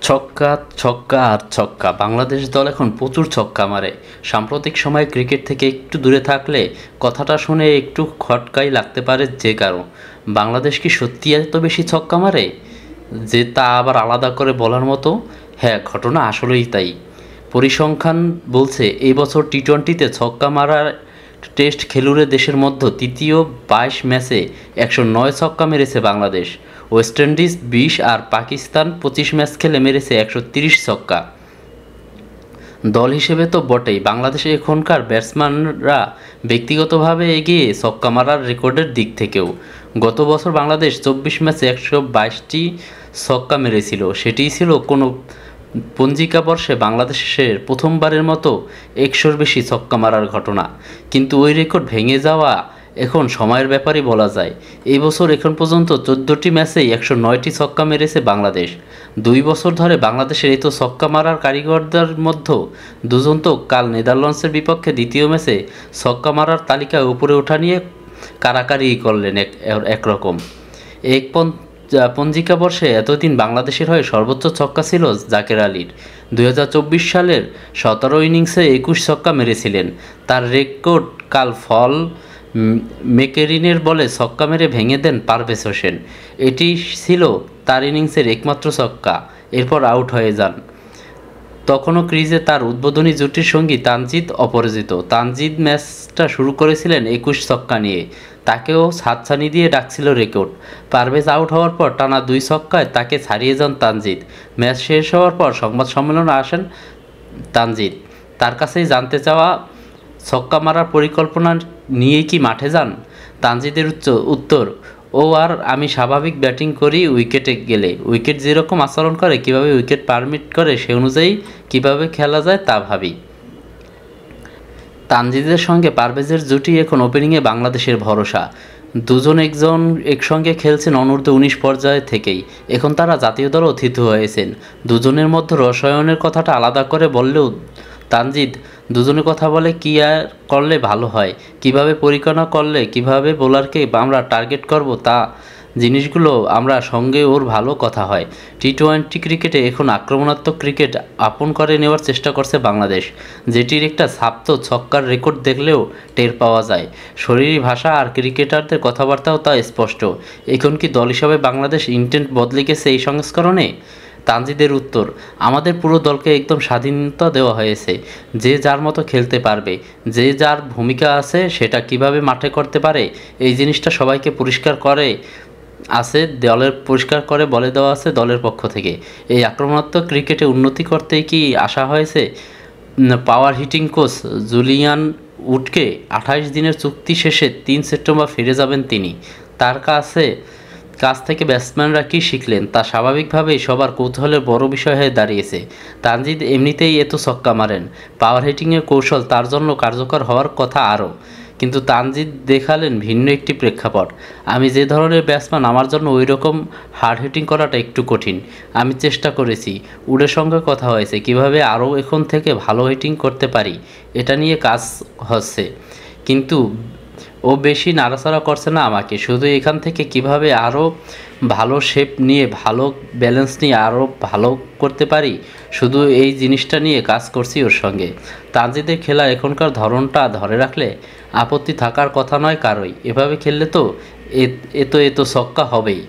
ছক্কা ছক্কা আর ছক্কা, বাংলাদেশ দল এখন প্রচুর ছক্কা মারে। সাম্প্রতিক সময়ে ক্রিকেট থেকে একটু দূরে থাকলে কথাটা শুনে একটু খটকাই লাগতে পারে যে কারো। বাংলাদেশ কি সত্যি এত বেশি ছক্কা মারে যে তা আবার আলাদা করে বলার মতো? হ্যাঁ, ঘটনা আসলেই তাই। পরিসংখ্যান বলছে এই বছর টি-টোয়েন্টিতে ছক্কা মারার টেস্ট খেলুড়ে দেশের মধ্যে তৃতীয়। ২২ ম্যাচে ১০৯ ছক্কা মেরেছে বাংলাদেশ। ওয়েস্ট ইন্ডিজ ২০ আর পাকিস্তান ২৫ ম্যাচ খেলে মেরেছে ১৩০ ছক্কা। দল হিসেবে তো বটেই, বাংলাদেশে এখনকার ব্যাটসম্যানরা ব্যক্তিগতভাবে এগিয়ে ছক্কা মারার রেকর্ডের দিক থেকেও। গত বছর বাংলাদেশ ২৪ ম্যাচে ১২২টি ছক্কা মেরেছিল। সেটিই ছিল কোনো পঞ্জিকা বর্ষে বাংলাদেশের প্রথমবারের মতো ১০০-র বেশি ছক্কা মারার ঘটনা। কিন্তু ওই রেকর্ড ভেঙে যাওয়া এখন সময়ের ব্যাপারই বলা যায়। এই বছর এখন পর্যন্ত ১৪টি ম্যাচেই ১০৯টি ছক্কা মেরেছে বাংলাদেশ। ২ বছর ধরে বাংলাদেশের এই তো ছক্কা মারার কারিগরদের মধ্যে দুজন তো কাল নেদারল্যান্ডসের বিপক্ষে দ্বিতীয় ম্যাচে ছক্কা মারার তালিকায় উপরে ওঠা নিয়ে কাড়াকাড়ি করলেন একরকম। এক পঞ্জিকা বর্ষে এতদিন বাংলাদেশের হয়ে সর্বোচ্চ ছক্কা ছিল জাকের আলীর। ২০২৪ সালের ১৭ ইনিংসে ২১ ছক্কা মেরেছিলেন। তার রেকর্ড কাল ফল মেকেরিনের বলে ছক্কা মেরে ভেঙে দেন পারভেজ হোসেন। এটি ছিল তার ইনিংসের একমাত্র ছক্কা। এরপর আউট হয়ে যান। তখনও ক্রিজে তার উদ্বোধনী জুটির সঙ্গী তানজিদ অপরাজিত। তানজিদ ম্যাচটা শুরু করেছিলেন ২১ ছক্কা নিয়ে। তাকেও হাতছানি দিয়ে ডাকছিল রেকর্ড। পারভেজ আউট হওয়ার পর টানা ২ ছক্কায় তাকে ছাড়িয়ে যান তানজিদ। ম্যাচ শেষ হওয়ার পর সংবাদ সম্মেলনে আসেন তানজিদ। তার কাছেই জানতে চাওয়া, ছক্কা মারার পরিকল্পনা নিয়েই কি মাঠে যান? তানজিদের উত্তর, ও আর আমি স্বাভাবিক ব্যাটিং করি, উইকেটে গেলে উইকেট যেরকম আচরণ করে, কিভাবে উইকেট পারমিট করে সে অনুযায়ী কিভাবে খেলা যায় তা ভাবি। তানজিদের সঙ্গে পারভেজের জুটি এখন ওপেনিংয়ে বাংলাদেশের ভরসা। দুজন একসঙ্গে খেলছেন অনূর্ধ্ব-১৯ পর্যায়ে থেকেই। এখন তারা জাতীয় দলে অতিথি হয়েছেন। দুজনের মধ্যে রসায়নের কথাটা আলাদা করে বললেও তানজিদ দুজনের কথা বলে কী আর করলে ভালো হয়, কিভাবে পরিকল্পনা করলে কিভাবে বোলারকে আমরা টার্গেট করব, তা জিনিসগুলো আমরা সঙ্গে ওর ভালো কথা হয়। টি-টোয়েন্টি ক্রিকেটে এখন আক্রমণাত্মক ক্রিকেট আপন করে নেওয়ার চেষ্টা করছে বাংলাদেশ, যেটির একটা ছাপ্ত ছক্কার রেকর্ড দেখলেও টের পাওয়া যায়। শরীরী ভাষা আর ক্রিকেটারদের কথাবার্তাও তা স্পষ্ট। এখন কি দল হিসাবে বাংলাদেশ ইন্টেন্ট বদলে গেছে এই সংস্করণে? তানজিদের উত্তর, আমাদের পুরো দলকে একদম স্বাধীনতা দেওয়া হয়েছে। যে যার মতো খেলতে পারবে, যে যার ভূমিকা আছে সেটা কিভাবে মাঠে করতে পারে, এই জিনিসটা সবাইকে পরিষ্কার করে বলে দেওয়া আছে দলের পক্ষ থেকে। এই আক্রমণাত্মক ক্রিকেটে উন্নতি করতেই কি আসা হয়েছে? পাওয়ার হিটিং কোচ জুলিয়ান উডকে ২৮ দিনের চুক্তি শেষে ৩ সেপ্টেম্বর ফিরে যাবেন তিনি। তার কাছ থেকে ব্যাটসম্যানরা কী শিখলেন তা স্বাভাবিকভাবেই সবার কৌতূহলের বড় বিষয় হয়ে দাঁড়িয়েছে। তানজিদ এমনিতেই এত ছক্কা মারেন, পাওয়ার হিটিংয়ের কৌশল তার জন্য কার্যকর হওয়ার কথা আরও। কিন্তু তানজিদ দেখালেন ভিন্ন একটি প্রেক্ষাপট। আমি যে ধরনের ব্যাটসম্যান, আমার জন্য ওই রকম হার্ড হিটিং করাটা একটু কঠিন। আমি চেষ্টা করেছি, উডের সঙ্গে কথা হয়েছে কীভাবে আরও এখন থেকে ভালো হিটিং করতে পারি, এটা নিয়ে কাজ হচ্ছে। কিন্তু ও বেশি নাড়াচাড়া করছে না আমাকে, শুধু এখান থেকে কিভাবে আরও ভালো শেপ নিয়ে, ভালো ব্যালেন্স নিয়ে আরও ভালো করতে পারি, শুধু এই জিনিসটা নিয়ে কাজ করছি ওর সঙ্গে। তানজিদের খেলা এখনকার ধরনটা ধরে রাখলে আপত্তি থাকার কথা নয় কারোই। এভাবে খেললে তো এত ছক্কা হবেই।